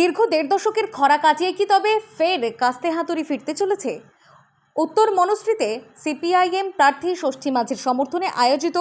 দীর্ঘ দেড় দশকের খরা কাটিয়ে কি তবে ফের কাস্তে হাতুড়ি ফিরতে চলেছে? উত্তর মনস্রিতে সিপিআইএম প্রার্থী ষষ্ঠী মাঝির সমর্থনে আয়োজিত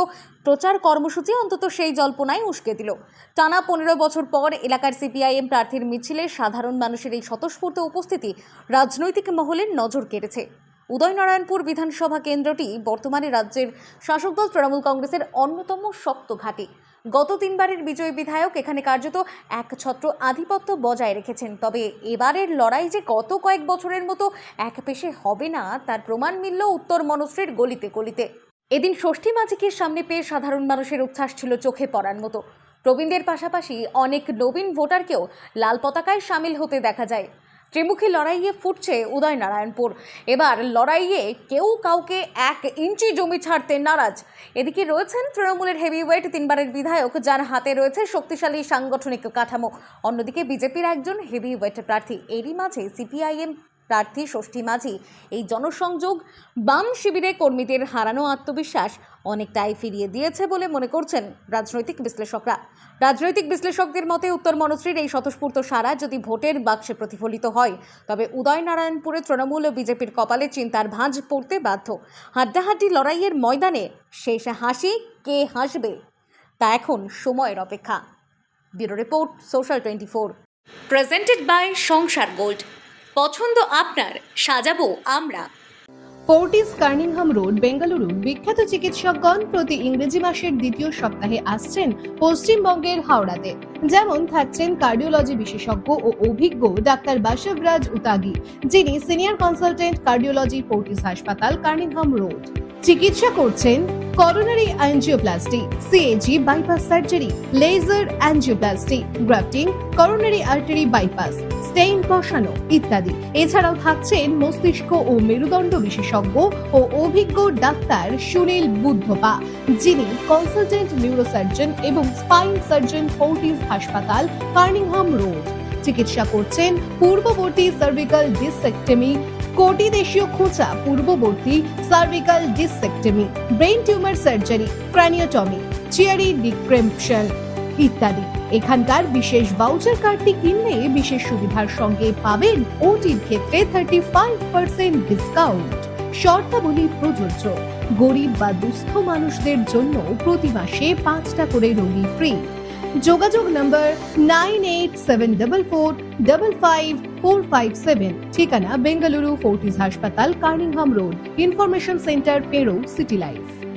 প্রচার কর্মসূচি অন্তত সেই জল্পনাই উস্কে দিল। টানা 15 বছর পর এলাকার সিপিআইএম প্রার্থীর মিছিলে সাধারণ মানুষের এই স্বতঃস্ফূর্ত উপস্থিতি রাজনৈতিক মহলের নজর কেড়েছে। উদয়নারায়ণপুর বিধানসভা কেন্দ্রটি বর্তমানে রাজ্যের শাসক দল তৃণমূল কংগ্রেসের অন্যতম শক্ত ঘাঁটি। গত 3 বারের বিজয়ী বিধায়ক এখানে কার্যত একছত্র আধিপত্য বজায় রেখেছেন। তবে এবারের লড়াই যে গত কয়েক বছরের মতো একপেশে হবে না তার প্রমাণ মিলল উত্তর মনস্রির গলিতে গলিতে। এদিন ষষ্ঠী মাঝিকে সামনে পেয়ে সাধারণ মানুষের উচ্ছ্বাস ছিল চোখে পড়ার মতো। প্রবীণদের পাশাপাশি অনেক নবীন ভোটারকেও লাল পতাকায় সামিল হতে দেখা যায়। ত্রিমুখী লড়াইয়ে ফুটছে উদয়নারায়ণপুর। এবার লড়াইয়ে কেউ কাউকে 1 ইঞ্চি জমি ছাড়তে নারাজ। এদিকে রয়েছেন তৃণমূলের হেভিওয়েট 3 বারের বিধায়ক, যার হাতে রয়েছে শক্তিশালী সাংগঠনিক কাঠামো। অন্যদিকে বিজেপির একজন হেভিওয়েট প্রার্থী। এরই মাঝে সিপিআইএম প্রার্থী ষষ্ঠী মাঝি এই জনসংযোগ বাম শিবিরে কর্মীদের হারানো আত্মবিশ্বাস অনেকটাই ফিরিয়ে দিয়েছে বলে মনে করছেন রাজনৈতিক বিশ্লেষকরা। রাজনৈতিক বিশ্লেষকদের মতে উত্তর মনস্রির এই স্বতঃস্ফূর্ত সাড়া যদি ভোটের বাক্সে প্রতিফলিত হয় তবে উদয়নারায়ণপুরে তৃণমূল ও বিজেপির কপালে চিন্তার ভাঁজ পড়তে বাধ্য। হাড্ডাহাড্ডি লড়াইয়ের ময়দানে শেষ হাসি কে হাসবে তা এখন সময়ের অপেক্ষা। Bureau report, social 24। Presented by Sansar gold. পছন্দ আপনার, সাজাবো আমরা। ফোর্টিস কার্নিংহাম রোড, বেঙ্গালুরু বিখ্যাত চিকিৎসকগণ প্রতি ইংরেজি মাসের দ্বিতীয় সপ্তাহে আসছেন পশ্চিমবঙ্গের হাওড়াতে। যেমন থাকছেন কার্ডিওলজি বিশেষজ্ঞ ও অভিজ্ঞ ডাক্তার বাসবরাজ উতাগি, যিনি সিনিয়র কনসালটেন্ট কার্ডিওলজি, ফোর্টিস হাসপাতাল, কার্নিংহাম রোড। চিকিৎসা করছেন coronary angioplasty, CAG bypass surgery, laser angioplasty, grafting, coronary artery bypass, stent বসানো ইত্যাদি। এছাড়াও থাকছেন মস্তিষ্ক ও মেরুদণ্ড বিশেষজ্ঞ ও অভিজ্ঞ ডাক্তার সুনীল বুদ্ধপা, যিনি কনসালটেন্ট নিউরোসার্জন এবং স্পাইন সার্জন, ফোর্টিস হাসপাতাল, কার্নিংহাম রোড। চিকিৎসা করছেন পূর্ববর্তী সার্ভিক্যাল ডিসেক্টমি, কোটি দেশীয় খোঁচা পূর্ববর্তী cervical discectomy, brain tumour surgery, craniotomy, Chiari decompression ইত্যাদি। এখানকার বিশেষ ভাউচার কার্ডটি কিনলে বিশেষ সুবিধার সঙ্গে পাবেন ওটির ক্ষেত্রে 35% ডিসকাউন্ট। শর্তাবলী প্রযোজ্য। গরিব বা দুস্থ মানুষদের জন্য প্রতি মাসে 5টা করে রোগী ফ্রি। যোগাযোগ নম্বর 9874455457। ঠিকানা বেঙ্গালুরু, ফোর্টিস হাসপাতাল, কার্নিংহাম রোড। ইনফরমেশন সেন্টার, পেরো, সিটি লাইফ।